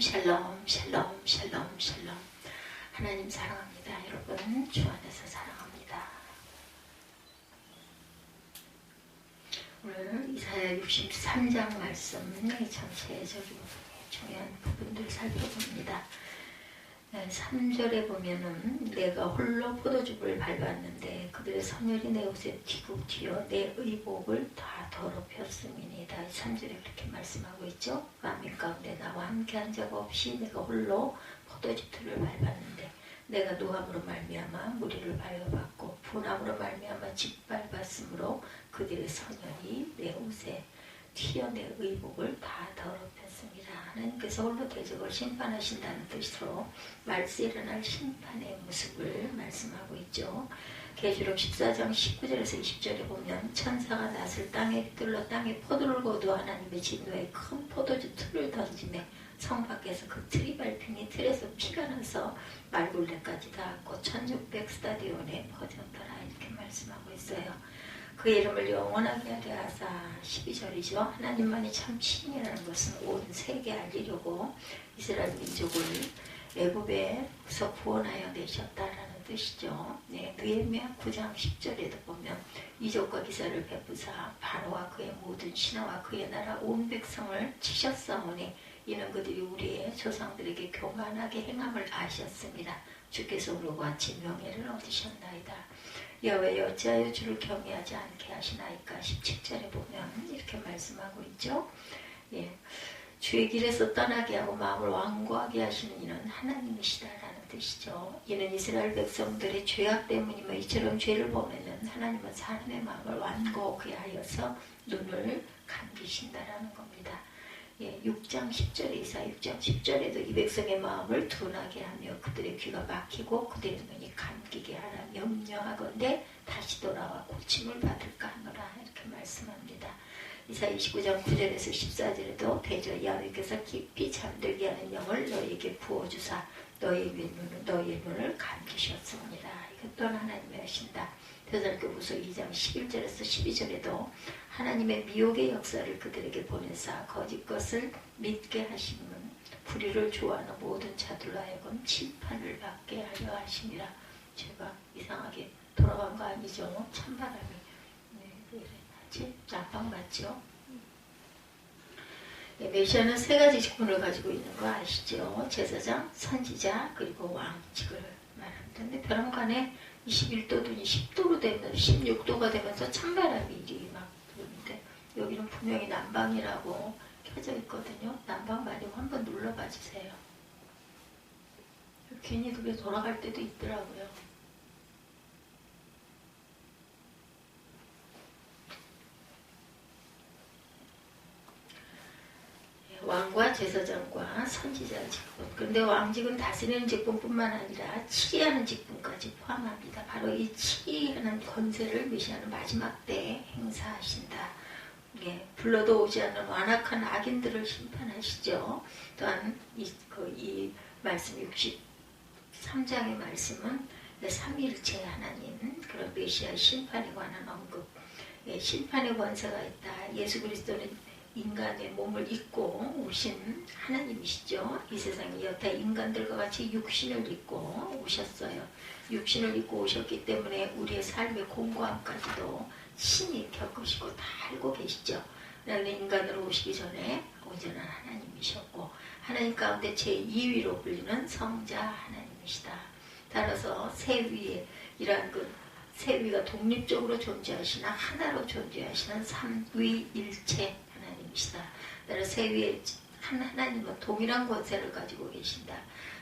샬롬 샬롬 샬롬 샬롬. 하나님 사랑합니다. 여러분 주 안에서 사랑합니다. 오늘 이사야 63장 말씀 전체적인 중요한 부분들 살펴봅니다. 3절에 보면은 내가 홀로 포도즙을 밟았는데 그들의 선열이 내 옷에 티국 튀어 내 의복을 다 더럽혔음이니이다. 3절에 그렇게 말씀하고 있죠. 만민 가운데 나와 함께한 적 없이 내가 홀로 포도즙 틀을 밟았는데 내가 노함으로 말미암아 무리를 밟아봤고 분함으로 말미암아 짓밟았으므로 그들의 선열이 내 옷에 튀어 내 의복을 다 더럽혔습니다. 하나님께서 홀로 대적을 심판하신다는 뜻으로 말세에 일어날 심판의 모습을 말씀하고 있죠. 계시록 14장 19절에서 20절에 보면 천사가 낫을 땅에 휘둘러 땅에 포도를 거두어 하나님의 진노에 큰 포도주 틀을 던지매 성 밖에서 그 틀이 밟히니 틀에서 피가 나서 말굴레까지 닿았고 1600 스타디온에 퍼졌더라. 이렇게 말씀하고 있어요. 그 이름을 영원하게 하려 하사 12절이죠. 하나님만이 참 신이라는 것은 온 세계에 알리려고 이스라엘 민족을 애굽에서 구원하여 내셨다라는 뜻이죠. 느헤미야 9장 10절에도 보면 이적과 기사를 베푸사 바로와 그의 모든 신하와 그의 나라 온 백성을 치셨사오니 이는 그들이 우리의 조상들에게 교만하게 행함을 아셨습니다. 주께서 우리와 같이 명예를 얻으셨나이다. 여호와여 어찌하여 주를 경외하지 않게 하시나이까. 17절에 보면 이렇게 말씀하고 있죠. 주의 길에서 떠나게 하고 마음을 완고하게 하시는 이는 하나님이시다라는 뜻이죠. 이는 이스라엘 백성들의 죄악 때문이며 이처럼 죄를 범하면 하나님은 사람의 마음을 완고하게 하여서 눈을 감기신다라는 겁니다. 6장 10절에 이사야 6장 10절에도 이 백성의 마음을 둔하게 하며 그들의 귀가 막히고 그들의 눈이 감기게 하라. 염려하건대 다시 돌아와 고침을 받을까 하노라. 이렇게 말씀합니다. 이사야 29장 9절에서 14절에도 대저 야훼께서 깊이 잠들게 하는 영을 너희에게 부어주사 너희의 눈을 감기셨습니다. 이것 또한 하나님이 하신다. 데살로니가후서 2장 11절에서 12절에도 하나님의 미혹의 역사를 그들에게 보내사 거짓 것을 믿게 하시는 불의를 좋아하는 모든 자들로 하여금 심판을 받게 하려 하심이라. 제가 이상하게 돌아간 거 아니죠? 찬바람이 왜 이러지? 짬방 맞죠? 메시아는 세 가지 직분을 가지고 있는 거 아시죠? 제사장, 선지자, 그리고 왕직을 말하는데 벼랑간에 21도든지 10도로 되면서 16도가 되면서 찬바람이 이리 막 부는데 여기는 분명히 난방이라고 켜져 있거든요. 난방 말고 한번 눌러봐 주세요. 괜히 그게 돌아갈 때도 있더라고요. 왕과 제사장과 선지자 직분. 그런데 왕직은 다스리는 직분뿐만 아니라 치리하는 직분까지 포함합니다. 바로 이 치리하는 권세를 메시아는 마지막 때에 행사하신다. 불러도 오지 않는 완악한 악인들을 심판하시죠. 또한 이 말씀 63장의 말씀은 삼위일체 하나님 그런 메시아 심판에 관한 언급. 심판의 권세가 있다. 예수 그리스도는 인간의 몸을 입고 오신 하나님이시죠. 이 세상에 여타 인간들과 같이 육신을 입고 오셨어요. 육신을 입고 오셨기 때문에 우리의 삶의 공고함까지도 신이 겪으시고 다 알고 계시죠. 그런데 인간으로 오시기 전에 온전한 하나님이셨고 하나님 가운데 제2위로 불리는 성자 하나님이시다. 따라서 세위에 이러한 세위가 독립적으로 존재하시나 하나로 존재하시는 삼위일체 하나님이시다. 따라서 세위의 하나님은 동일한 권세를 가지고 계신다.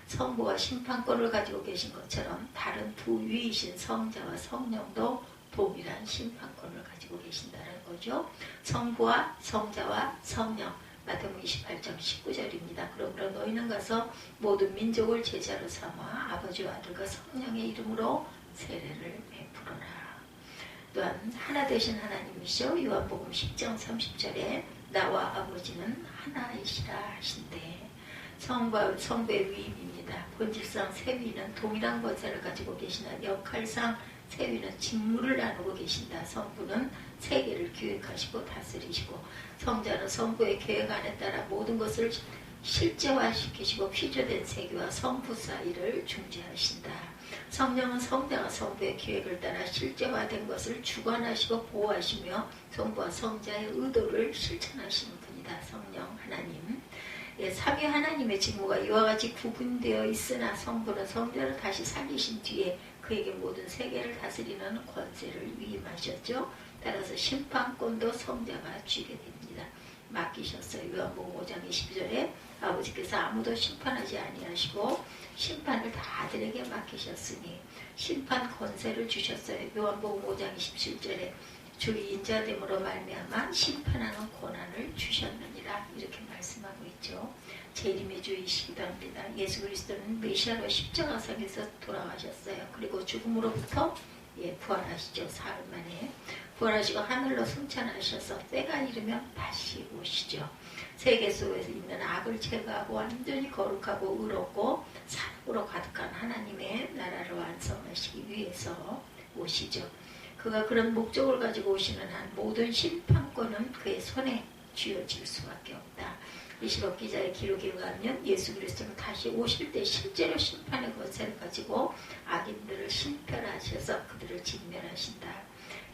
성부와 심판권을 가지고 계신 것처럼 다른 두 위이신 성자와 성령도 동일한 심판권을 가지고 계신다는 거죠. 성부와 성자와 성령 마태복음 28장 19절입니다. 그러므로 너희는 가서 모든 민족을 제자로 삼아 아버지와 아들과 성령의 이름으로 세례를 베풀어라. 또한 하나 되신 하나님이시오. 요한복음 10장 30절에 나와 아버지는 하나이시라 하신대. 성부의 위임입니다. 본질상 세위는 동일한 권세를 가지고 계시나 역할상 세위는 직무를 나누고 계신다. 성부는 세계를 기획하시고 다스리시고 성자는 성부의 계획 안에 따라 모든 것을 실제화시키시고 피조된 세계와 성부 사이를 중재하신다. 성령은 성자가 성부의 계획을 따라 실제화된 것을 주관하시고 보호하시며 성부와 성자의 의도를 실천하시는 분이다. 성령 하나님. 삼위 하나님의 직무가 이와 같이 구분되어 있으나 성부는 성자를 다시 살리신 뒤에 그에게 모든 세계를 다스리는 권세를 위임하셨죠. 따라서 심판권도 성자가 쥐게 됩니다. 맡기셨어요. 요한복음 5장 22절에 아버지께서 아무도 심판하지 아니하시고 심판을 다 아들에게 맡기셨으니 심판 권세를 주셨어요. 요한복음 5장 27절에 주 인자됨으로 말미암아 심판하는 권한을 주셨느니라 이렇게 말씀하고 있죠. 재림의 주이시기도 합니다. 예수 그리스도는 메시아로 십자가상에서 돌아가셨어요. 그리고 죽음으로부터 부활하시죠. 사흘 만에 부활하시고 하늘로 승천하셔서 때가 이르면 다시 오시죠. 세계 속에서 있는 악을 제거하고 완전히 거룩하고 의롭고 사랑으로 가득한 하나님의 나라를 완성하시기 위해서 오시죠. 그가 그런 목적을 가지고 오시는 한 모든 심판권은 그의 손에 쥐어질 수밖에 없다. 이시록 기자의 기록에 의하면 예수 그리스도는 다시 오실 때 실제로 심판의 권세를 가지고 악인들을 심판하셔서 그들을 진멸하신다.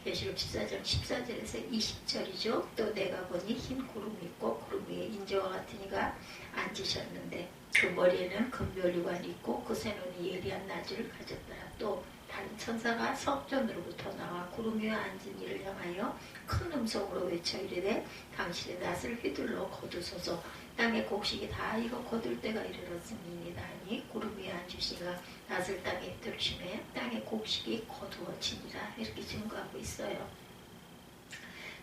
계시록 14장 14절에서 20절이죠. 또 내가 보니 흰 구름이 있고 구름 위에 인자와 같은 이가 앉으셨는데 그 머리에는 금별류관이 있고 그 새눈이 예리한 나주를 가졌더라. 또 다른 천사가 성전으로부터 나와 구름 위에 앉은 이를 향하여 큰 음성으로 외쳐 이르되 당신의 낫을 휘둘러 거두소서. 땅의 곡식이 다 익어 거둘 때가 이르렀음이니이다 하니 구름 위에 앉으시니가 낫을 땅에 휘둘심에 땅의 곡식이 거두어지니라 이렇게 증거하고 있어요.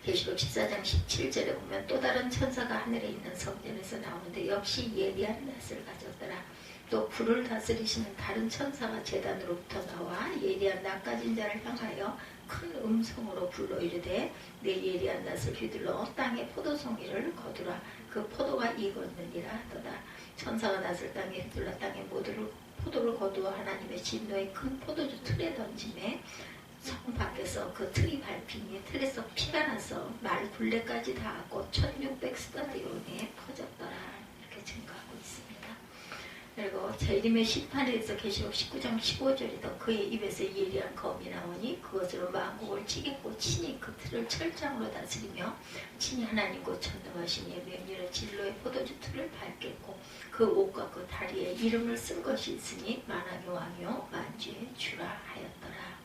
계시록 14장 17절에 보면 또 다른 천사가 하늘에 있는 성전에서 나오는데 역시 예리한 낫을 가졌더라. 또 불을 다스리시는 다른 천사가 제단으로부터 나와 예리한 낫 가진 자를 향하여 큰 음성으로 불러 이르되 내 예리한 낫을 휘둘러 땅의 포도송이를 거두라. 그 포도가 익었느니라 하더라. 천사가 낫을 땅에 휘둘러 땅의 포도를 거두어 하나님의 진노의 큰 포도주 틀에 던짐에 성 밖에서 그 틀이 밟히니 틀에서 피가 나서 말 굴레까지 닿았고 1600스타디온에 퍼졌더라. 이렇게 증거하고 있습니다. 그리고 재림의 심판에 대해서 계시록 19장 15절에도 그의 입에서 예리한 검이 나오니 그것으로 만국을 찌겠고 친히 그 틀을 철장으로 다스리며 친히 하나님 곧 전능하신 이의 명령의 진로의 포도주 틀을 밟겠고 그 옷과 그 다리에 이름을 쓴 것이 있으니 만왕의 왕이요 만주의 주라 하였더라.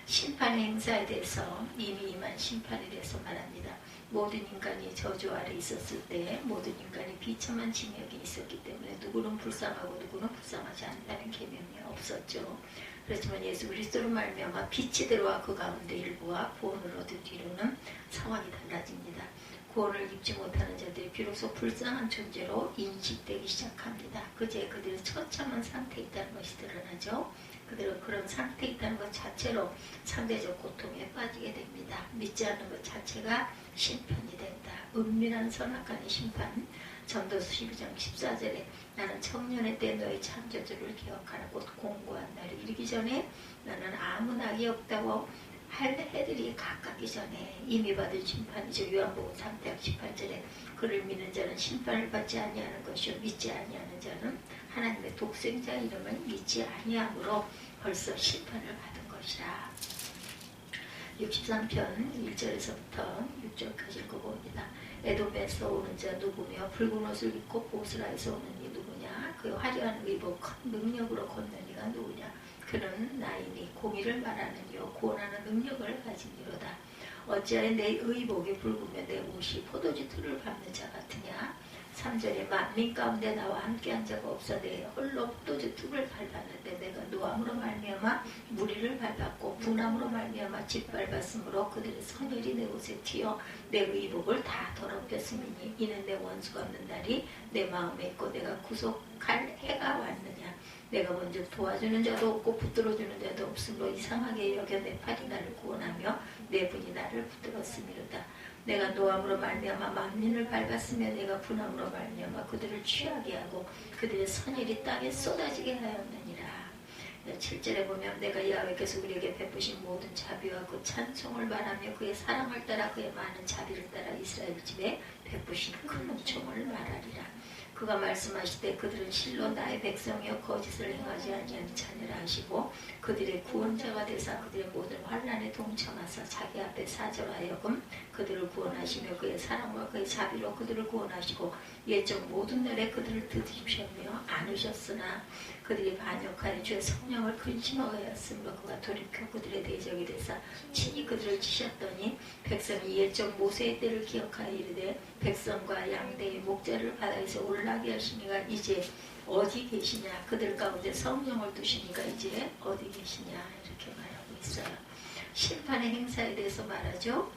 심판의 행사에 대해서 이미 임한 심판에 대해서 말합니다. 모든 인간이 저주 아래 있었을 때 모든 인간이 비참한 징역이 있었기 때문에 누구는 불쌍하고 누구는 불쌍하지 않다는 계명이 없었죠. 그렇지만 예수 그리스도로 말미암아 빛이 들어와 그 가운데 일부와 구원을 얻은 뒤로는 상황이 달라집니다. 구원을 입지 못하는 자들이 비로소 불쌍한 존재로 인식되기 시작합니다. 그제 그들의 처참한 상태에 있다는 것이 드러나죠. 그들은 그런 상태에 있다는 것 자체로 상대적 고통에 빠지게 됩니다. 믿지 않는 것 자체가 심판이 된다. 은밀한 선악간의 심판. 전도서 12장 14절에 나는 청년의 때 너의 창조주를 기억하라. 곧 공고한 날이 이르기 전에 나는 아무 낙이 없다고 할 해들이 가깝기 전에 이미 받은 심판이죠. 요한복음 3장 18절에 그를 믿는 자는 심판을 받지 아니하는 것이요 믿지 아니하는 자는 하나님의 독생자 이름을 믿지 아니하므로 벌써 심판을 받은 것이라. 63편 1절에서부터 6절까지 읽어봅니다. 에돔에서 오는 자 누구며 붉은 옷을 입고 보스라에서 오는 이 누구냐. 그 화려한 의복 큰 능력으로 걷는 이가 누구냐. 그는 나이니 공의를 말하는 이요 구원하는 능력을 가진 이로다. 어찌하여 내 의복이 붉으며 내 옷이 포도주 틀을 밟는 자 같으냐. 3절에 만민 가운데 나와 함께한 자가 없어 내 홀로 포도주 틀을 밟았는데 내가 노함으로 말미암아 무리를 밟았고 분함으로 말미암아 짓밟았으므로 그들의 성혈이 내 옷에 튀어 내 의복을 다 더럽혔음이니 이는 내 원수가 없는 날이 내 마음에 있고 내가 구속할 해가 왔느냐. 내가 먼저 도와주는 자도 없고 붙들어주는 자도 없으므로 이상하게 여겨 내 팔이 나를 구원하며 내 분이 나를 붙들었음이로다. 내가 노함으로 말미암아 만민을 밟았으며 내가 분함으로 말미암아 그들을 취하게 하고 그들의 선일이 땅에 쏟아지게 하였느니라. 7절에 보면 내가 야훼께서 우리에게 베푸신 모든 자비와 그 찬송을 말하며 그의 사랑을 따라 그의 많은 자비를 따라 이스라엘 집에 베푸신 큰 은총을 말하리라. 그 그가 말씀하시되 그들은 실로 나의 백성이여 거짓을 행하지 아니한 자녀라 하시고 그들의 구원자가 되사 그들의 모든 환난에 동참하사 자기 앞에 사절하여금 그들을 구원하시며 그의 사랑과 그의 자비로 그들을 구원하시고 예적 모든 날에 그들을 드시셨며 안으셨으나 그들이 반역하여 주의 성령을 근심하게 하였으므로 그가 돌이켜 그들의 대적이 되사 친히 그들을 치셨더니 백성이 옛적 모세의 때를 기억하여 이르되 백성과 양대의 목자를 바다에서 올라게 하시니가 이제 어디 계시냐 그들 가운데 성령을 두시니까 이제 어디 계시냐 이렇게 말하고 있어요. 심판의 행사에 대해서 말하죠.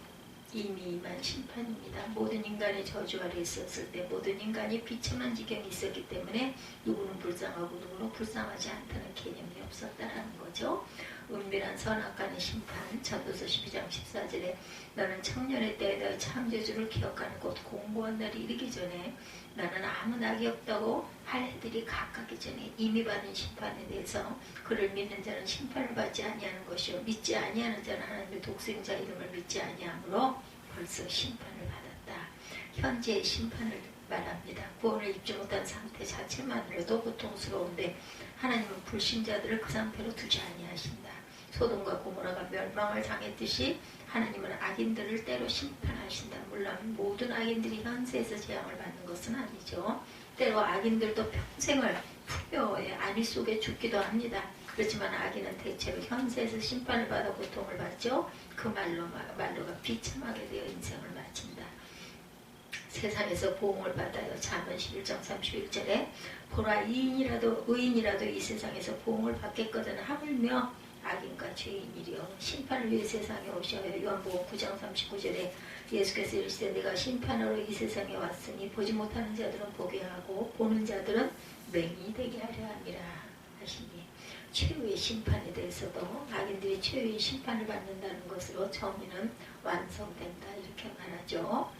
이미 임한 심판입니다. 모든 인간의 저주 아래 있었을 때 모든 인간이 비참한 지경이 있었기 때문에 누구는 불쌍하고 누구는 불쌍하지 않다는 개념이 없었다는 거죠. 은밀한 선악간의 심판 전도서 12장 14절에 너는 청년의 때에 너의 창조주를 기억하는 곧 공고한 날이 이르기 전에 나는 아무 낙이 없다고 할 해들이 가깝기 전에 이미 받은 심판에 대해서 그를 믿는 자는 심판을 받지 아니하는 것이요 믿지 아니하는 자는 하나님의 독생자 이름을 믿지 아니하므로 벌써 심판을 받았다. 현재의 심판을 말합니다. 구원을 입지 못한 상태 자체만으로도 고통스러운데 하나님은 불신자들을 그 상태로 두지 아니하신다. 소돔과 고모라가 멸망을 당했듯이 하나님은 악인들을 때로 심판하신다. 물론 모든 악인들이 현세에서 재앙을 받는 것은 아니죠. 때로 악인들도 평생을 풍요의 안위 속에 죽기도 합니다. 그렇지만 악인은 대체로 현세에서 심판을 받아 고통을 받죠. 그 말로가 비참하게 되어 인생을 마친다. 세상에서 보응을 받아요. 잠언 11장 31절에 보라 의인이라도 이 세상에서 보응을 받겠거든 하물며 악인과 죄인이려 심판을 위해 세상에 오셔요. 요한복음 9장 39절에 예수께서 이르시되 내가 심판으로 이 세상에 왔으니 보지 못하는 자들은 보게 하고 보는 자들은 맹이 되게 하려 함이라 하시니 최후의 심판에 대해서도 악인들이 최후의 심판을 받는다는 것으로 정의는 완성된다 이렇게 말하죠.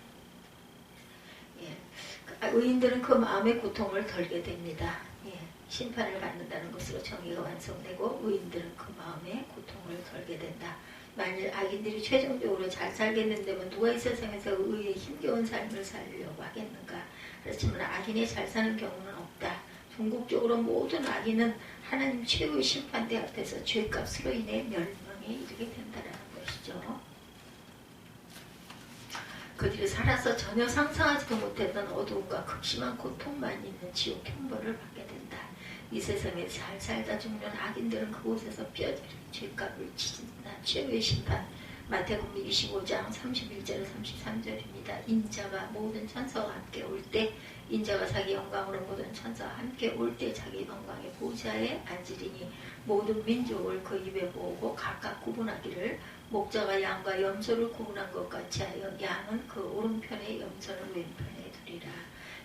예. 의인들은 그 마음의 고통을 덜게 됩니다. 예. 심판을 받는다는 것으로 정의가 완성되고 의인들은 그 마음의 고통을 덜게 된다. 만일 악인들이 최종적으로 잘 살겠는데 누가 이 세상에서 의의 힘겨운 삶을 살려고 하겠는가. 그렇지만 악인이 잘 사는 경우는 없다. 궁극적으로 모든 악인은 하나님 최후의 심판대 앞에서 죄값으로 인해 멸망에 이르게 된다는 것이죠. 그들이 살아서 전혀 상상하지도 못했던 어두움과 극심한 고통만 있는 지옥 형벌을 받게 된다. 이 세상에 잘 살다 죽는 악인들은 그곳에서 뼈저린 죄값을 치진다. 최후의 심판 마태복음 25장 31절 33절입니다. 인자가 모든 천사와 함께 올 때 인자가 자기 영광으로 모든 천사와 함께 올 때 자기 영광의 보좌에 앉으리니 모든 민족을 그 입에 모으고 각각 구분하기를 목자가 양과 염소를 구분한 것 같이 하여 양은 그 오른편에 염소는 왼편에 두리라.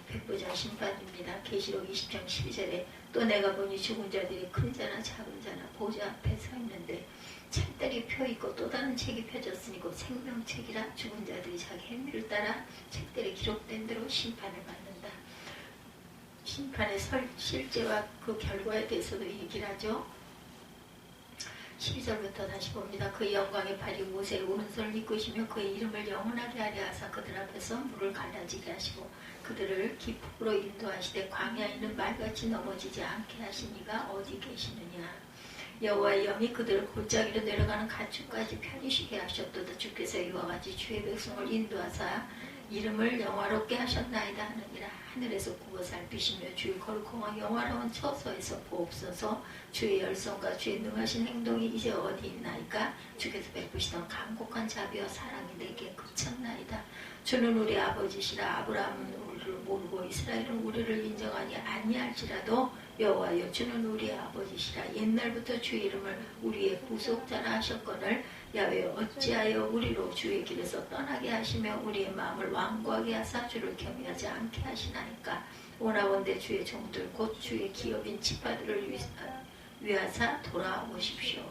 백보자 심판입니다. 계시록 20장 12절에 또 내가 보니 죽은 자들이 큰 자나 작은 자나 보좌 앞에 서 있는데 책들이 펴있고 또 다른 책이 펴졌으니 곧 생명책이라 죽은 자들이 자기 행위를 따라 책들에 기록된 대로 심판을 받는다. 심판의 실제와 그 결과에 대해서도 얘기를 하죠. 12절부터 다시 봅니다. 그의 영광의 팔이 모세의 오른손을 이끄시며 그의 이름을 영원하게 하려 하사 그들 앞에서 물을 갈라지게 하시고 그들을 기쁨으로 인도하시되 광야에 있는 말같이 넘어지지 않게 하시니가 어디 계시느냐. 여호와의 영이 그들을 골짜기로 내려가는 가축까지 편히 쉬게 하셨도다. 주께서 이와 같이 주의 백성을 인도하사 이름을 영화롭게 하셨나이다 하느니라. 하늘에서 구워 살피시며 주의 거룩한 영화로운 처소에서 보옵소서. 주의 열성과 주의 능하신 행동이 이제 어디 있나이까. 주께서 베푸시던 간곡한 자비와 사랑이 내게 그쳤나이다. 주는 우리 아버지시라. 아브라함은 우리를 모르고 이스라엘은 우리를 인정하니 아니할지라도 여호와여 주는 우리의 아버지시라. 옛날부터 주의 이름을 우리의 구속자라 하셨거늘 야외 어찌하여 우리로 주의 길에서 떠나게 하시며 우리의 마음을 완고하게 하사 주를 경외하지 않게 하시나이까. 원하건대 주의 종들 곧 주의 기업인 지파들을 위하사 돌아오십시오.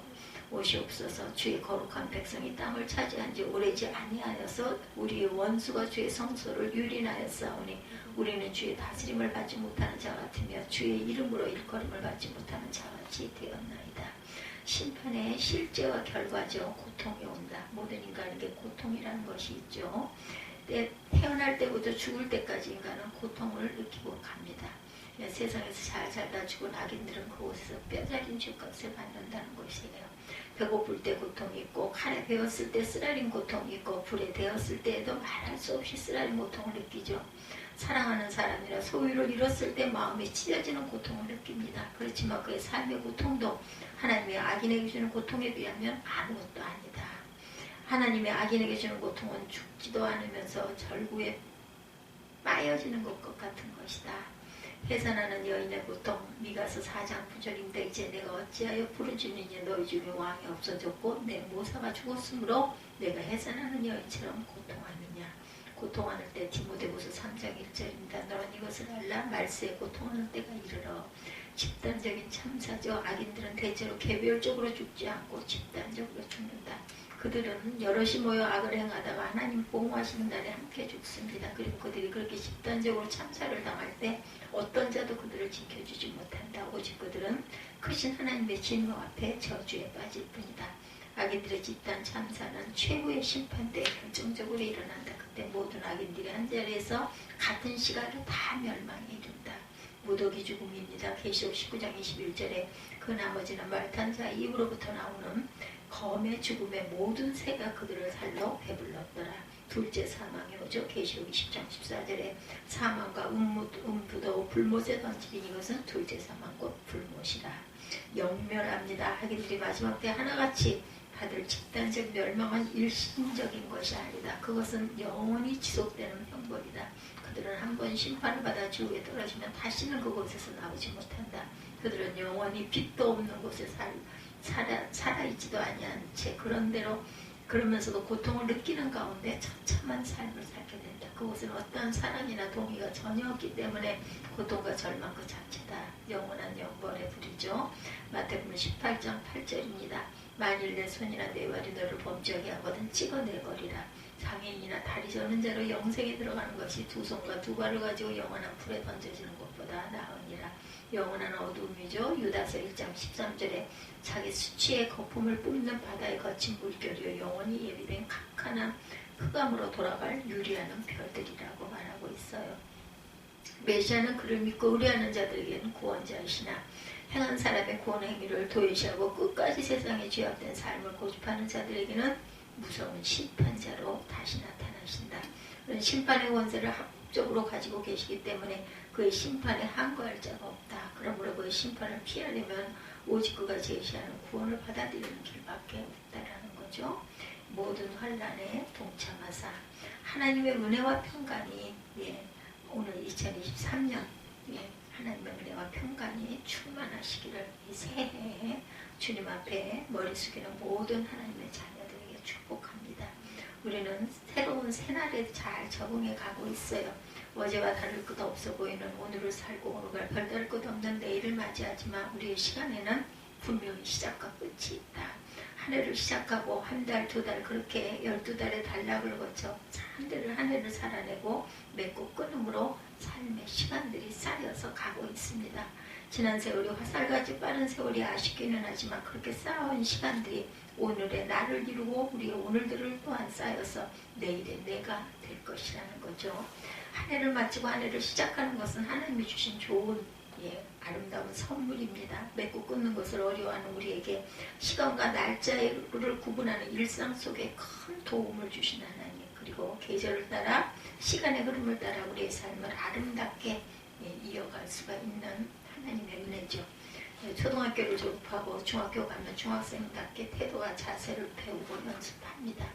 오시옵소서. 주의 거룩한 백성이 땅을 차지한 지 오래지 아니하여서 우리의 원수가 주의 성소를 유린하였사오니 우리는 주의 다스림을 받지 못하는 자 같으며 주의 이름으로 일컬음을 받지 못하는 자같이 되었나이다. 심판의 실제와 결과죠. 고통이 온다. 모든 인간에게 고통이라는 것이 있죠. 태어날 때부터 죽을 때까지 인간은 고통을 느끼고 갑니다. 세상에서 잘 살다 죽은 악인들은 그곳에서 뼈저린 죗값을 받는다는 것이에요. 배고플 때 고통이 있고, 칼에 베었을 때 쓰라린 고통이 있고, 불에 데었을 때에도 말할 수 없이 쓰라린 고통을 느끼죠. 사랑하는 사람이라 소유를 잃었을 때 마음이 찢어지는 고통을 느낍니다. 그렇지만 그의 삶의 고통도 하나님의 악인에게 주는 고통에 비하면 아무것도 아니다. 하나님의 악인에게 주는 고통은 죽지도 않으면서 절구에 빠여지는 것 같은 것이다. 해산하는 여인의 고통, 미가서 4장 9절인데 이제 내가 어찌하여 부르짖느냐 너희 중에 왕이 없어졌고 내 모사가 죽었으므로 내가 해산하는 여인처럼 고통하느냐. 고통하는 때 디모데후서 3장 1절입니다. 너는 이것을 알라. 말세에 고통하는 때가 이르러. 집단적인 참사죠. 악인들은 대체로 개별적으로 죽지 않고 집단적으로 죽는다. 그들은 여럿이 모여 악을 행하다가 하나님 보호하시는 날에 함께 죽습니다. 그리고 그들이 그렇게 집단적으로 참사를 당할 때 어떤 자도 그들을 지켜주지 못한다. 오직 그들은 크신 하나님의 진노 앞에 저주에 빠질 뿐이다. 악인들의 집단 참사는 최후의 심판 때 결정적으로 일어난다. 그때 모든 악인들이 한자리에서 같은 시간으로 다 멸망에 이른다. 무더기 죽음입니다. 계시록 19장 21절에 그 나머지는 말탄 자 입으로부터 나오는 검의 죽음의 모든 새가 그들을 살러 배불렀더라. 둘째 사망이 오죠. 계시록 20장 14절에 사망과 음부도 불못에 던지니 이것은 둘째 사망 곧 불못이라. 영멸합니다. 악인들이 마지막 때 하나같이 받을 집단적 멸망은 일시적인 것이 아니다. 그것은 영원히 지속되는 형벌이다. 그들은 한번 심판을 받아 지옥에 떨어지면 다시는 그곳에서 나오지 못한다. 그들은 영원히 빛도 없는 곳에 살아있지도 아니한 채 그러면서도 고통을 느끼는 가운데 처참한 삶을 살게 된다. 그곳은 어떠한 사랑이나 동의가 전혀 없기 때문에 고통과 절망 그 자체다. 영원한 영벌의 불이죠. 마태복음 18장 8절입니다. 만일 내 손이나 내 발이 너를 범죄하게 하거든 찍어내버리라. 장애인이나 다리 저는 자로 영생에 들어가는 것이 두 손과 두 발을 가지고 영원한 불에 던져지는 것보다 나으니라. 영원한 어두움이죠. 유다서 1장 13절에 자기 수치의 거품을 뿜는 바다의 거친 물결이요 영원히 예비된 각하나 흑암으로 돌아갈 유리하는 별들이라고 말하고 있어요. 메시아는 그를 믿고 의뢰하는 자들에게는 구원자이시나 행한 사람의 구원 행위를 도외시하고 끝까지 세상에 죄악된 삶을 고집하는 자들에게는 무서운 심판자로 다시 나타나신다. 그런 심판의 원세를 합법적으로 가지고 계시기 때문에 그의 심판에 항거할 자가 없다. 그러므로 그의 심판을 피하려면 오직 그가 제시하는 구원을 받아들이는 길밖에 없다라는 거죠. 모든 환난에 동참하사 하나님의 은혜와 평강이 오늘 2023년 하나님의 은혜와 평강이 충만하시기를 이 새해에 주님 앞에 머리 숙이는 모든 하나님의 자녀들에게 축복합니다. 우리는 새로운 새날에 잘 적응해 가고 있어요. 어제와 다를 것 없어 보이는 오늘을 살고 오늘과 별다를 것 없는 내일을 맞이하지만 우리의 시간에는 분명히 시작과 끝이 있다. 한 해를 시작하고 한 달, 두 달 그렇게 12달의 단락을 거쳐 한 해를 살아내고 맺고 끊음으로 삶의 시간들이 쌓여서 가고 있습니다. 지난 세월이 화살같이 빠른 세월이 아쉽기는 하지만 그렇게 쌓아온 시간들이 오늘의 나를 이루고 우리의 오늘들을 또한 쌓여서 내일의 내가 될 것이라는 거죠. 한 해를 마치고 한 해를 시작하는 것은 하나님이 주신 좋은 아름다운 선물입니다. 맺고 끊는 것을 어려워하는 우리에게 시간과 날짜를 구분하는 일상 속에 큰 도움을 주신 하나님, 그리고 계절을 따라 시간의 흐름을 따라 우리의 삶을 아름답게 이어갈 수가 있는 하나님의 은혜죠. 초등학교를 졸업하고 중학교 가면 중학생답게 태도와 자세를 배우고 연습합니다.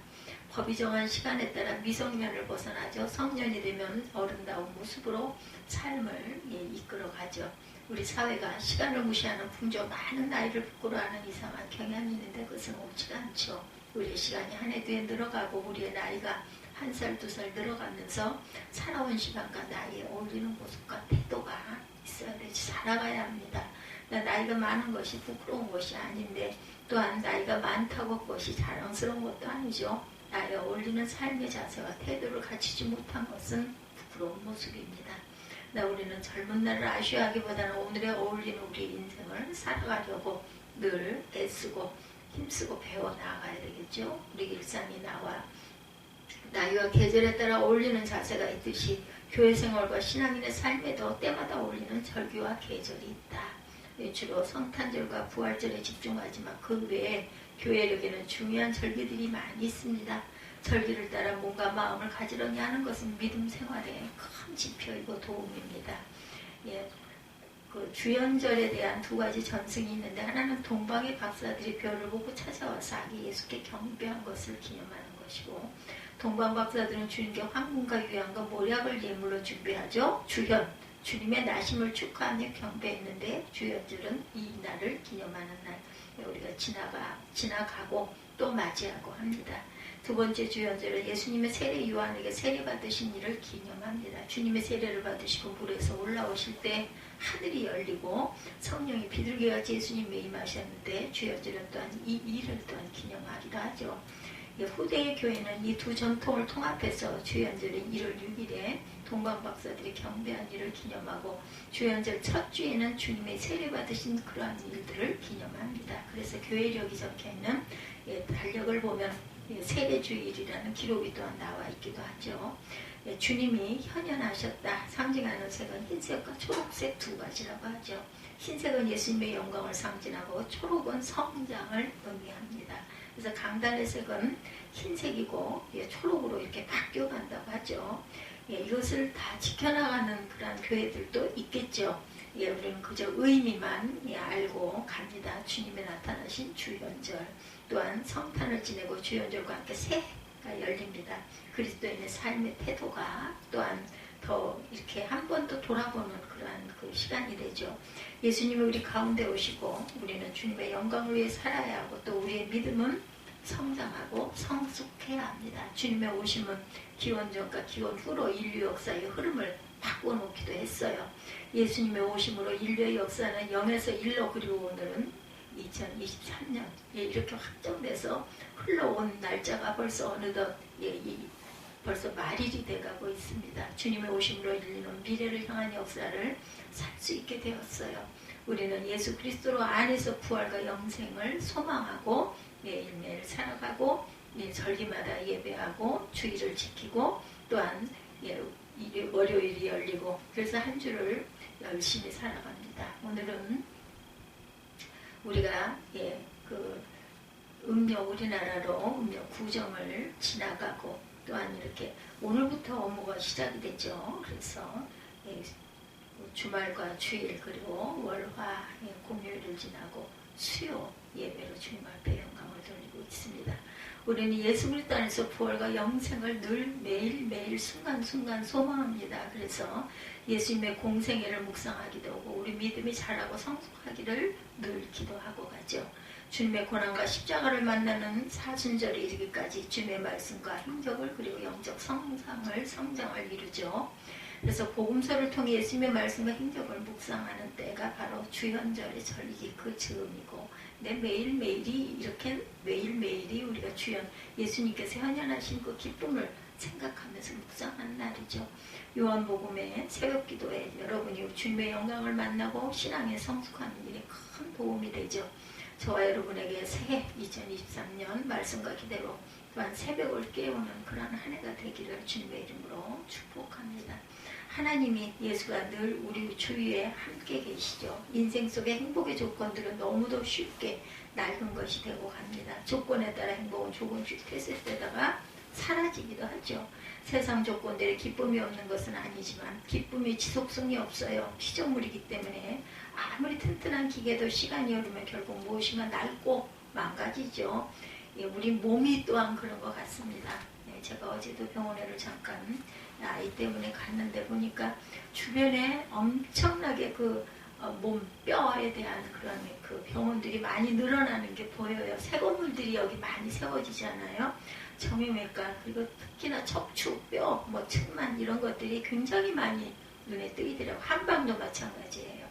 법이 정한 시간에 따라 미성년을 벗어나죠. 성년이 되면 아름다운 모습으로 삶을 이끌어가죠. 우리 사회가 시간을 무시하는 풍조, 많은 나이를 부끄러워하는 이상한 경향이 있는데 그것은 옳지가 않죠. 우리의 시간이 한 해 뒤에 늘어가고 우리의 나이가 한 살, 두 살 늘어가면서 살아온 시간과 나이에 어울리는 모습과 태도가 있어야 되지. 살아가야 합니다. 나이가 많은 것이 부끄러운 것이 아닌데 또한 나이가 많다고 그것이 자랑스러운 것도 아니죠. 나이에 어울리는 삶의 자세와 태도를 갖추지 못한 것은 부끄러운 모습입니다. 우리는 젊은 날을 아쉬워하기보다는 오늘에 어울리는 우리 인생을 살아가려고 늘 애쓰고 힘쓰고 배워나가야 되겠죠. 우리 일상이 나와 나이와 계절에 따라 어울리는 자세가 있듯이 교회 생활과 신앙인의 삶에도 때마다 어울리는 절기와 계절이 있다. 주로 성탄절과 부활절에 집중하지만 그 외에 교회력에는 중요한 절기들이 많이 있습니다. 절기를 따라 몸과 마음을 가지런히 하는 것은 믿음 생활의 큰 지표이고 도움입니다. 예, 그 주연절에 대한 두 가지 전승이 있는데, 하나는 동방의 박사들이 별을 보고 찾아와서 아기 예수께 경배한 것을 기념하는 것이고, 동방 박사들은 주님께 황금과 유향과 모략을 예물로 준비하죠. 주현, 주님의 나심을 축하하며 경배했는데, 주연절은 이 날을 기념하는 날, 우리가 지나가고 또 맞이하고 합니다. 두 번째 주연절은 예수님의 세례 요한에게 세례 받으신 일을 기념합니다. 주님의 세례를 받으시고 물에서 올라오실 때 하늘이 열리고 성령이 비둘기같이 예수님에 임하셨는데, 주연절은 또한 이 일을 또한 기념하기도 하죠. 후대의 교회는 이 두 전통을 통합해서 주연절인 1월 6일에 동방박사들이 경배한 일을 기념하고, 주연절 첫 주에는 주님의 세례 받으신 그러한 일들을 기념합니다. 그래서 교회력이 적혀있는 달력을 보면 세례주일이라는 기록이 또한 나와 있기도 하죠. 주님이 현현하셨다 상징하는 색은 흰색과 초록색 두 가지라고 하죠. 흰색은 예수님의 영광을 상징하고 초록은 성장을 의미합니다. 그래서 강단의 색은 흰색이고 초록으로 이렇게 바뀌어간다고 하죠. 이것을 다 지켜나가는 그런 교회들도 있겠죠. 우리는 그저 의미만 알고 갑니다. 주님이 나타나신 주연절, 또한 성탄을 지내고 주연절과 함께 새해가 열립니다. 그리스도인의 삶의 태도가 또한 더 이렇게 한 번 더 돌아보는 그러한 그 시간이 되죠. 예수님이 우리 가운데 오시고 우리는 주님의 영광을 위해 살아야 하고, 또 우리의 믿음은 성장하고 성숙해야 합니다. 주님의 오심은 기원 전과 기원 후로 인류 역사의 흐름을 바꿔놓기도 했어요. 예수님의 오심으로 인류의 역사는 0에서 1로, 그리고 오늘은 2023년 이렇게 확정돼서 흘러온 날짜가 벌써 어느덧 벌써 말일이 돼가고 있습니다. 주님의 오심으로 인류는 미래를 향한 역사를 살 수 있게 되었어요. 우리는 예수 그리스도 안에서 부활과 영생을 소망하고 매일매일 살아가고, 절기마다 예배하고 주일을 지키고, 또한 월요일이 열리고, 그래서 한 주를 열심히 살아갑니다. 오늘은 우리가 우리나라로 음력 구정을 지나가고, 또한 이렇게 오늘부터 업무가 시작이 되죠. 그래서 주말과 주일, 그리고 월화 공휴일을 지나고 수요 예배로 주님 앞에 영광을 돌리고 있습니다. 우리는 예수 그리스도 안에서 부활과 영생을 늘 매일매일 순간순간 소망합니다. 그래서 예수님의 공생애를 묵상하기도 하고, 우리 믿음이 자라고 성숙하기를 늘 기도하고 가죠. 주님의 고난과 십자가를 만나는 사순절에 이르기까지 주님의 말씀과 행적을, 그리고 영적 성장을 이루죠. 그래서 복음서를 통해 예수님의 말씀과 행적을 묵상하는 때가 바로 주연절의 절기 그 즈음이고, 매일매일이 이렇게 매일매일이 우리가 예수님께서 현현하신 그 기쁨을 생각하면서 묵상하는 날이죠. 요한복음의 새벽기도에 여러분이 주님의 영광을 만나고 신앙에 성숙하는 일에 큰 도움이 되죠. 저와 여러분에게 새해 2023년 말씀과 기대로, 또한 새벽을 깨우는 그런 한 해가 되기를 주님의 이름으로 축복합니다. 하나님이, 예수가 늘 우리 주위에 함께 계시죠. 인생 속의 행복의 조건들은 너무도 쉽게 낡은 것이 되고 갑니다. 조건에 따라 행복은 조금씩 퇴색되다가 사라지기도 하죠. 세상 조건들의 기쁨이 없는 것은 아니지만 기쁨이 지속성이 없어요. 피조물이기 때문에 아무리 튼튼한 기계도 시간이 흐르면 결국 무엇인가 낡고 망가지죠. 우리 몸이 또한 그런 것 같습니다. 제가 어제도 병원에를 잠깐 아이 때문에 갔는데 보니까 주변에 엄청나게 몸 뼈에 대한 그런 그 병원들이 많이 늘어나는 게 보여요. 새 건물들이 여기 많이 세워지잖아요. 정형외과, 그리고 특히나 척추, 뼈, 측만 이런 것들이 굉장히 많이 눈에 뜨이더라고요. 한방도 마찬가지예요.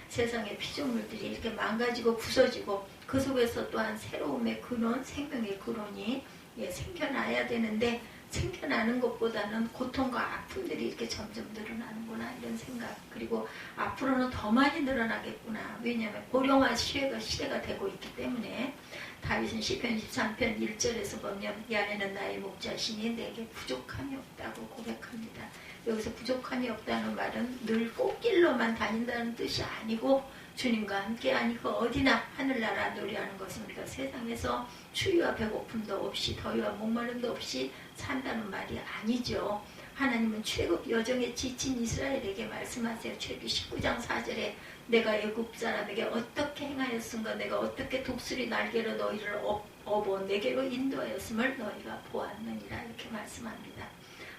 세상의 피조물들이 이렇게 망가지고 부서지고, 그 속에서 또한 새로움의 근원, 생명의 근원이 생겨나야 되는데 생겨나는 것보다는 고통과 아픔들이 이렇게 점점 늘어나는구나 이런 생각. 그리고 앞으로는 더 많이 늘어나겠구나. 왜냐하면 고령화 시대가 되고 있기 때문에. 다윗은 시편 13편 1절에서 보면 이 안에는 나의 목자시니 내게 부족함이 없다고 고백합니다. 여기서 부족함이 없다는 말은 늘 꽃길로만 다닌다는 뜻이 아니고 주님과 함께하니 그 어디나 하늘나라 노래하는 것은 우리가 세상에서 추위와 배고픔도 없이 더위와 목마름도 없이 산다는 말이 아니죠. 하나님은 출애굽 여정에 지친 이스라엘에게 말씀하세요. 출애굽 19장 4절에 내가 애굽 사람에게 어떻게 행하였은가, 내가 어떻게 독수리 날개로 너희를 업어 내게로 인도하였음을 너희가 보았느니라 이렇게 말씀합니다.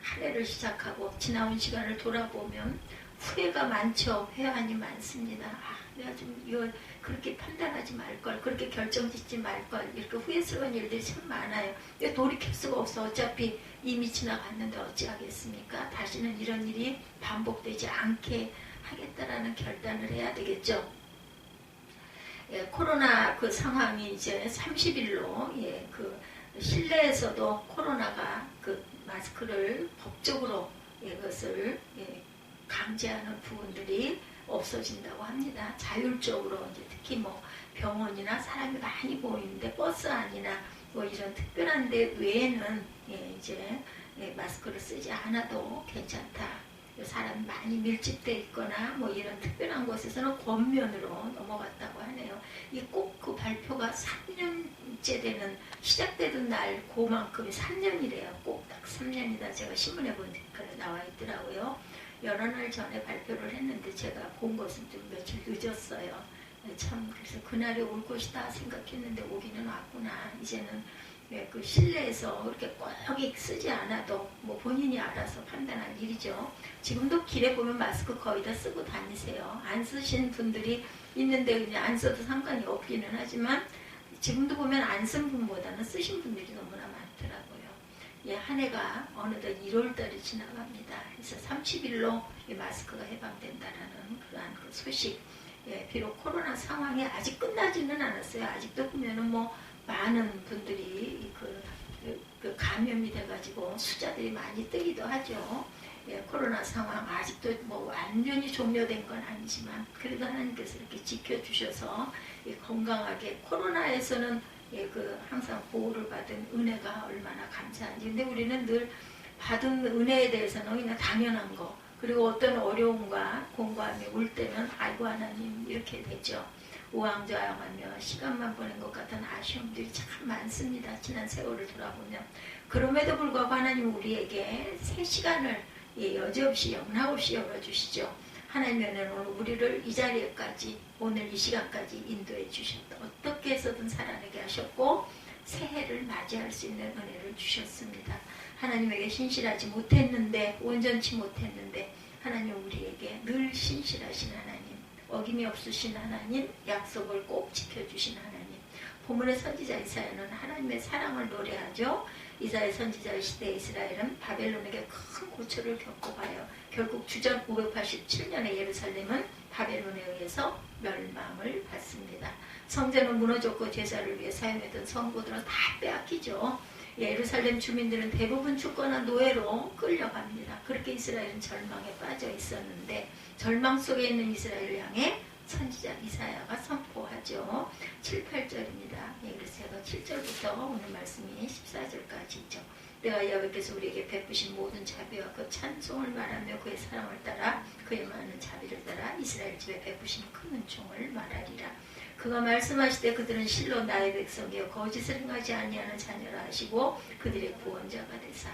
한 해를 시작하고 지나온 시간을 돌아보면 후회가 많죠. 회한이 많습니다. 내가 좀 이거 그렇게 판단하지 말걸, 그렇게 결정짓지 말걸, 이렇게 후회스러운 일들이 참 많아요. 근데 돌이킬 수가 없어. 어차피 이미 지나갔는데 어찌하겠습니까? 다시는 이런 일이 반복되지 않게 하겠다라는 결단을 해야 되겠죠. 예, 코로나 그 상황이 이제 30일로 그 실내에서도 코로나가 그 마스크를 법적으로 이것을 강제하는 부분들이 없어진다고 합니다. 자율적으로 이제 특히 뭐 병원이나 사람이 많이 모이는데 버스 안이나 뭐 이런 특별한 데 외에는 이제 마스크를 쓰지 않아도 괜찮다. 사람이 많이 밀집돼 있거나 뭐 이런 특별한 곳에서는 권면으로 넘어갔다고 하네요. 이 꼭 그 발표가 3년째 되는 시작되던 날 그만큼이 3년이래요. 꼭 딱 3년이다. 제가 신문에 보니까 나와 있더라고요. 여러 날 전에 발표를 했는데 제가 본 것은 좀 며칠 늦었어요. 참 그래서 그날이 올 것이다 생각했는데 오기는 왔구나. 이제는 그 실내에서 그렇게 꼭 쓰지 않아도 뭐 본인이 알아서 판단할 일이죠. 지금도 길에 보면 마스크 거의 다 쓰고 다니세요. 안 쓰신 분들이 있는데 그냥 안 써도 상관이 없기는 하지만 지금도 보면 안 쓴 분보다는 쓰신 분들이 너무나 많더라고요. 한 해가 어느덧 1월달이 지나갑니다. 그래서 30일로 마스크가 해방된다라는 그러한 그 소식. 비록 코로나 상황이 아직 끝나지는 않았어요. 아직도 보면은 뭐 많은 분들이 그 감염이 돼가지고 숫자들이 많이 뜨기도 하죠. 코로나 상황 아직도 뭐 완전히 종료된 건 아니지만 그래도 하나님께서 이렇게 지켜주셔서 건강하게 코로나에서는 항상 보호를 받은 은혜가 얼마나 감사한지. 근데 우리는 늘 받은 은혜에 대해서는 그냥 당연한 거. 그리고 어떤 어려움과 공고함이 올 때는 아이고 하나님 이렇게 되죠. 우왕좌왕하며 시간만 보낸 것 같은 아쉬움들이 참 많습니다. 지난 세월을 돌아보면. 그럼에도 불구하고 하나님 우리에게 새 시간을 여지없이 영락없이 열어주시죠. 하나님의 은혜는 오늘 우리를 이 자리에까지 오늘 이 시간까지 인도해 주셨다. 어떻게 해서든 살아내게 하셨고 새해를 맞이할 수 있는 은혜를 주셨습니다. 하나님에게 신실하지 못했는데 온전치 못했는데 하나님 우리에게 늘 신실하신 하나님, 어김이 없으신 하나님, 약속을 꼭 지켜주신 하나님. 본문의 선지자 이사야는 하나님의 사랑을 노래하죠. 이사야 선지자의 시대 이스라엘은 바벨론에게 큰 고초를 겪어가요. 결국 주전 587년에 예루살렘은 바벨론에 의해서 멸망을 받습니다. 성전은 무너졌고 제사를 위해 사용했던 성고들은 다 빼앗기죠. 예루살렘 주민들은 대부분 주거나 노예로 끌려갑니다. 그렇게 이스라엘은 절망에 빠져 있었는데 절망 속에 있는 이스라엘을 향해 선지자 이사야가 선포하죠. 7, 8절입니다. 그래서 제가 7절부터 오늘 말씀이 14절까지 있죠. 내가 여호와께서 우리에게 베푸신 모든 자비와 그 찬송을 말하며 그의 사랑을 따라 그의 많은 자비를 따라 이스라엘 집에 베푸신 큰 은총을 말하리라. 그가 말씀하시되 그들은 실로 나의 백성이여 거짓을 행하지 아니하는 자녀라 하시고 그들의 구원자가 되사.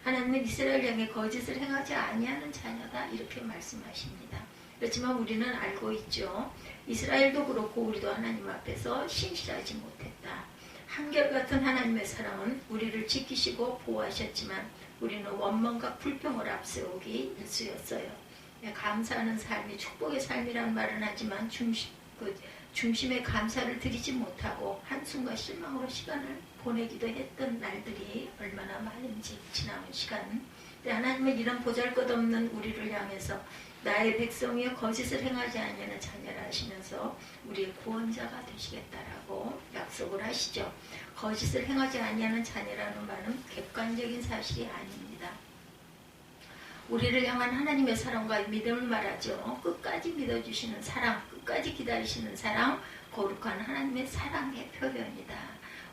하나님은 이스라엘 향해 거짓을 행하지 아니하는 자녀다 이렇게 말씀하십니다. 그렇지만 우리는 알고 있죠. 이스라엘도 그렇고 우리도 하나님 앞에서 신실하지 못했다. 한결같은 하나님의 사랑은 우리를 지키시고 보호하셨지만 우리는 원망과 불평을 앞세우기 일쑤였어요. 감사하는 삶이 축복의 삶이란 말은 하지만 중심에 감사를 드리지 못하고 한숨과 실망으로 시간을 보내기도 했던 날들이 얼마나 많은지 지나온 시간. 하나님은 이런 보잘것없는 우리를 향해서 나의 백성이여 거짓을 행하지 아니하는 자녀라 하시면서 우리의 구원자가 되시겠다라고 약속을 하시죠. 거짓을 행하지 아니하는 자녀라는 말은 객관적인 사실이 아닙니다. 우리를 향한 하나님의 사랑과 믿음을 말하죠. 끝까지 믿어주시는 사랑, 끝까지 기다리시는 사랑, 거룩한 하나님의 사랑의 표현이다.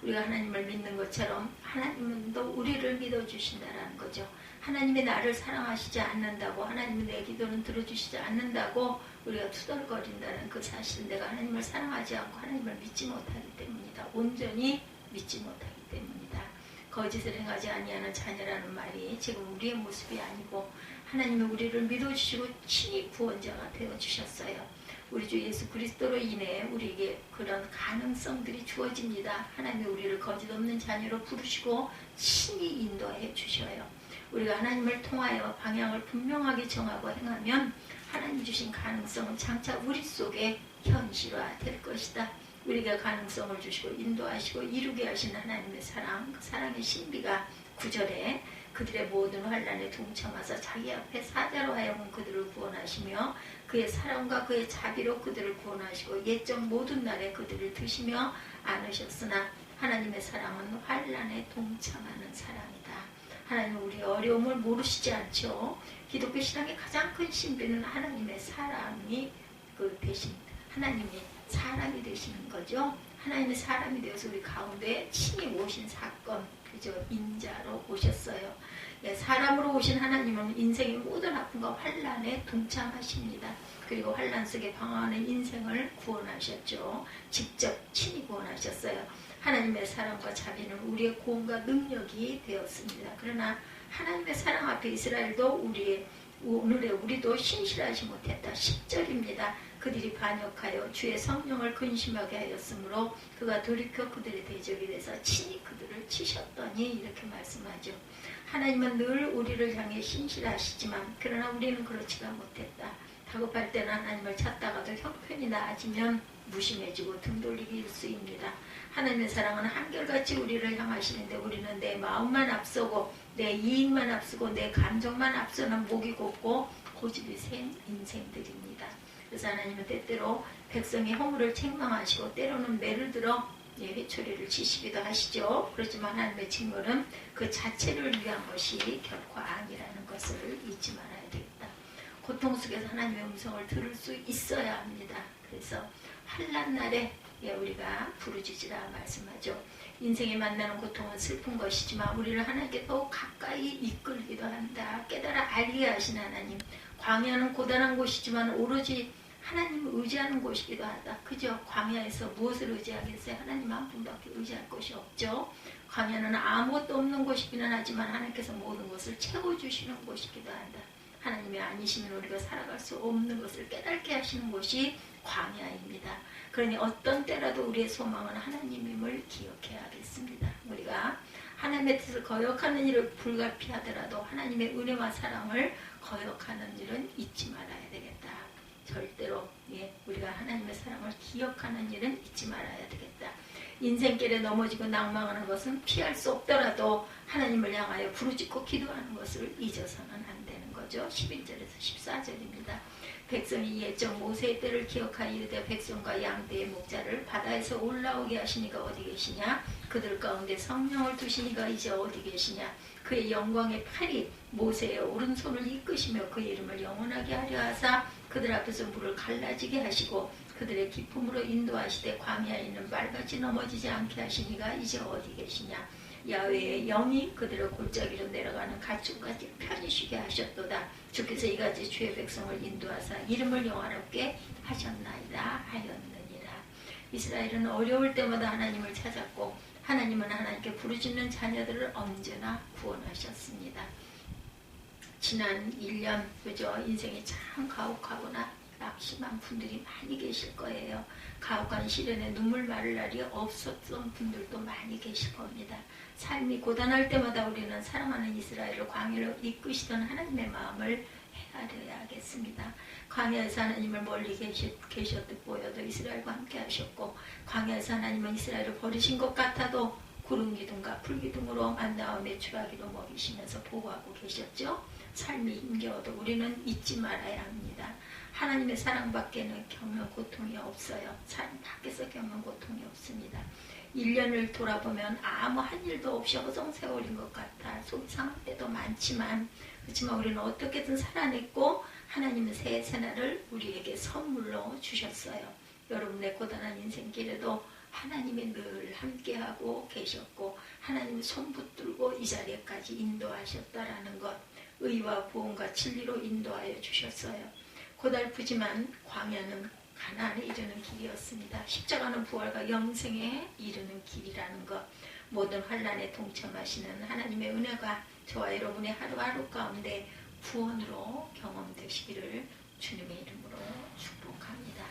우리가 하나님을 믿는 것처럼 하나님은 또 우리를 믿어주신다라는 거죠. 하나님이 나를 사랑하시지 않는다고, 하나님이 내 기도는 들어주시지 않는다고 우리가 투덜거린다는 그 사실은 내가 하나님을 사랑하지 않고 하나님을 믿지 못하기 때문이다. 온전히 믿지 못하기 때문이다. 거짓을 행하지 아니하는 자녀라는 말이 지금 우리의 모습이 아니고 하나님이 우리를 믿어주시고 친히 구원자가 되어주셨어요. 우리 주 예수 그리스도로 인해 우리에게 그런 가능성들이 주어집니다. 하나님이 우리를 거짓 없는 자녀로 부르시고 친히 인도해 주셔요. 우리가 하나님을 통하여 방향을 분명하게 정하고 행하면 하나님 주신 가능성은 장차 우리 속에 현실화될 것이다. 우리가 가능성을 주시고 인도하시고 이루게 하신 하나님의 사랑, 그 사랑의 신비가 9절에 그들의 모든 환난에 동참하사 자기 앞에 사자로 하여금 그들을 구원하시며 그의 사랑과 그의 자비로 그들을 구원하시고 옛적 모든 날에 그들을 드시며 안으셨으나 하나님의 사랑은 환난에 동참하는 사랑이다. 하나님은 우리의 어려움을 모르시지 않죠. 기독교 신앙의 가장 큰 신비는 하나님의 사랑이 대신 하나님이 사람이 되시는 거죠. 하나님의 사람이 되어서 우리 가운데 친히 오신 사건, 그죠? 인자로 오셨어요. 네, 사람으로 오신 하나님은 인생의 모든 아픔과 환난에 동참하십니다. 그리고 환난 속에 방황하는 인생을 구원하셨죠. 직접 친히 구원하셨어요. 하나님의 사랑과 자비는 우리의 구원과 능력이 되었습니다. 그러나 하나님의 사랑 앞에 이스라엘도 오늘의 우리도 신실하지 못했다. 10절입니다. 그들이 반역하여 주의 성령을 근심하게 하였으므로 그가 돌이켜 그들의 대적이 돼서 친히 그들을 치셨더니 이렇게 말씀하죠. 하나님은 늘 우리를 향해 신실하시지만 그러나 우리는 그렇지가 못했다. 다급할 때는 하나님을 찾다가도 형편이 나아지면 무심해지고 등 돌리기 일쑤입니다. 하나님의 사랑은 한결같이 우리를 향하시는데 우리는 내 마음만 앞서고 내 이익만 앞서고 내 감정만 앞서는 목이 곱고 고집이 센 인생들입니다. 그래서 하나님은 때때로 백성의 허물을 책망하시고 때로는 매를 들어 회초리를 치시기도 하시죠. 그렇지만 하나님의 징벌은 그 자체를 위한 것이 결코 아니라는 것을 잊지 말아야 되겠다. 고통 속에서 하나님의 음성을 들을 수 있어야 합니다. 그래서 환난 날에 우리가 부르짖으라 말씀하죠. 인생에 만나는 고통은 슬픈 것이지만 우리를 하나님께 더욱 가까이 이끌기도 한다. 깨달아 알게 하신 하나님. 광야는 고단한 곳이지만 오로지 하나님을 의지하는 곳이기도 하다. 그죠? 광야에서 무엇을 의지하겠어요? 하나님 한 분밖에 의지할 것이 없죠. 광야는 아무것도 없는 곳이기는 하지만 하나님께서 모든 것을 채워주시는 곳이기도 한다. 하나님이 아니시면 우리가 살아갈 수 없는 것을 깨닫게 하시는 곳이 광야입니다. 그러니 어떤 때라도 우리의 소망은 하나님임을 기억해야겠습니다. 우리가 하나님의 뜻을 거역하는 일을 불가피하더라도 하나님의 은혜와 사랑을 거역하는 일은 잊지 말아야 되겠다. 절대로 우리가 하나님의 사랑을 기억하는 일은 잊지 말아야 되겠다. 인생길에 넘어지고 낭망하는 것은 피할 수 없더라도 하나님을 향하여 부르짖고 기도하는 것을 잊어서는 안 되는 거죠. 11절에서 14절입니다. 백성이 옛적 모세의 때를 기억하여 이르되 백성과 양떼의 목자를 바다에서 올라오게 하시니가 어디 계시냐? 그들 가운데 성령을 두시니가 이제 어디 계시냐? 그의 영광의 팔이 모세의 오른손을 이끄시며 그의 이름을 영원하게 하려 하사 그들 앞에서 물을 갈라지게 하시고 그들의 기품으로 인도하시되 광야에 있는 말같이 넘어지지 않게 하시니가 이제 어디 계시냐? 야훼의 영이 그들을 골짜기로 내려가는 가축같이 편히 쉬게 하셨도다. 주께서 이같이 주의 백성을 인도하사 이름을 영화롭게 하셨나이다 하였느니라. 이스라엘은 어려울 때마다 하나님을 찾았고 하나님은 하나님께 부르짖는 자녀들을 언제나 구원하셨습니다. 지난 1년 그죠? 인생이 참 가혹하거나 낙심한 분들이 많이 계실 거예요. 가혹한 시련에 눈물 마를 날이 없었던 분들도 많이 계실 겁니다. 삶이 고단할 때마다 우리는 사랑하는 이스라엘을 광야로 이끄시던 하나님의 마음을 헤아려야겠습니다. 광야에서 하나님을 멀리 계셨듯 보여도 이스라엘과 함께 하셨고 광야에서 하나님은 이스라엘을 버리신 것 같아도 구름 기둥과 불 기둥으로 만나와 메추라기로 먹이시면서 보호하고 계셨죠. 삶이 힘겨워도 우리는 잊지 말아야 합니다. 하나님의 사랑밖에는 겪는 고통이 없어요. 삶 밖에서 겪는 고통이 없습니다. 1년을 돌아보면 아무 한 일도 없이 허송세월인 것 같아 속이 상할 때도 많지만, 그렇지만 우리는 어떻게든 살아냈고 하나님은 새 새날을 우리에게 선물로 주셨어요. 여러분의 고단한 인생길에도 하나님이 늘 함께하고 계셨고 하나님의 손 붙들고 이 자리에까지 인도하셨다라는 것, 의와 보응과 진리로 인도하여 주셨어요. 고달프지만 광야는 가나안에 이르는 길이었습니다. 십자가는 부활과 영생에 이르는 길이라는 것, 모든 환난에 동참하시는 하나님의 은혜가 저와 여러분의 하루하루 가운데 구원으로 경험되시기를 주님의 이름으로 축복합니다.